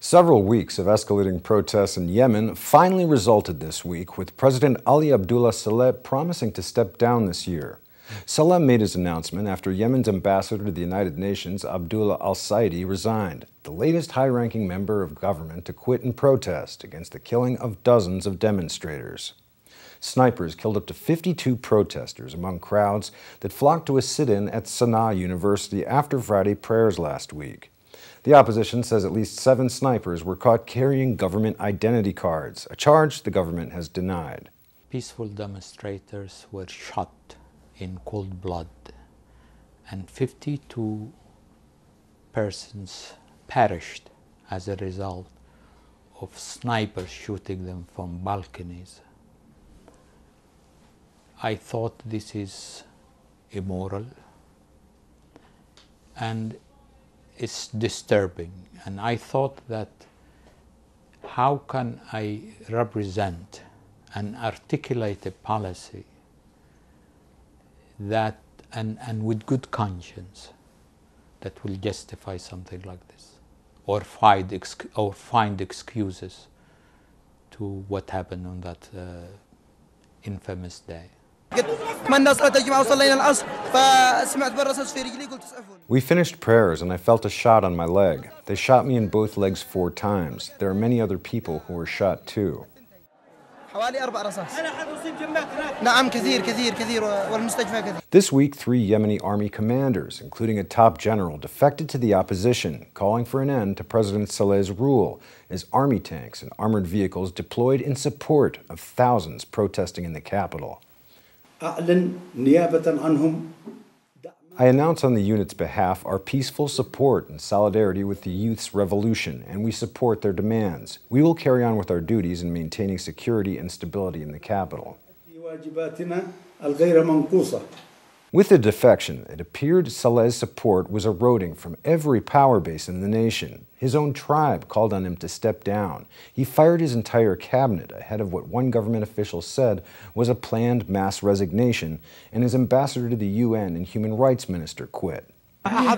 Several weeks of escalating protests in Yemen finally resulted this week, with President Ali Abdullah Saleh promising to step down this year. Saleh made his announcement after Yemen's ambassador to the United Nations, Abdullah Alsaidi, resigned, the latest high-ranking member of government to quit in protest against the killing of dozens of demonstrators. Snipers killed up to 52 protesters among crowds that flocked to a sit-in at Sana'a University after Friday prayers last week. The opposition says at least 7 snipers were caught carrying government identity cards, a charge the government has denied. Peaceful demonstrators were shot in cold blood, and 52 persons perished as a result of snipers shooting them from balconies. I thought this is immoral and it's disturbing, and I thought that how can I represent and articulate a policy that and with good conscience that will justify something like this, or find excuses to what happened on that infamous day. We finished prayers and I felt a shot on my leg. They shot me in both legs 4 times. There are many other people who were shot too. This week, 3 Yemeni army commanders, including a top general, defected to the opposition, calling for an end to President Saleh's rule, as army tanks and armored vehicles deployed in support of thousands protesting in the capital. I announce on the unit's behalf our peaceful support and solidarity with the youth's revolution, and we support their demands. We will carry on with our duties in maintaining security and stability in the capital. With the defection, it appeared Saleh's support was eroding from every power base in the nation. His own tribe called on him to step down. He fired his entire cabinet ahead of what one government official said was a planned mass resignation, and his ambassador to the UN and human rights minister quit. I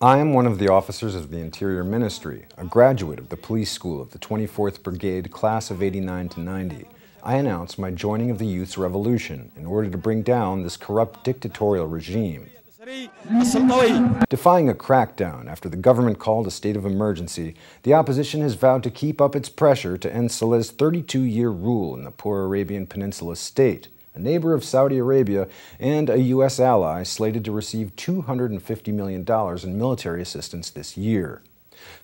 am one of the officers of the Interior Ministry, a graduate of the police school of the 24th Brigade, class of '89 to '90. I announced my joining of the youth's revolution in order to bring down this corrupt dictatorial regime. Defying a crackdown after the government called a state of emergency, the opposition has vowed to keep up its pressure to end Saleh's 32-year rule in the poor Arabian Peninsula state, a neighbor of Saudi Arabia and a U.S. ally slated to receive $250 million in military assistance this year.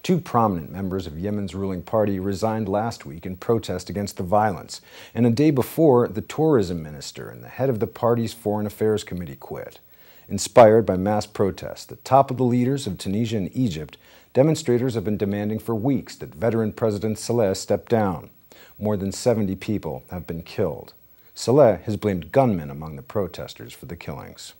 2 prominent members of Yemen's ruling party resigned last week in protest against the violence, and a day before, the tourism minister and the head of the party's Foreign Affairs Committee quit. Inspired by mass protests, the top of the leaders of Tunisia and Egypt, demonstrators have been demanding for weeks that veteran President Saleh step down. More than 70 people have been killed. Saleh has blamed gunmen among the protesters for the killings.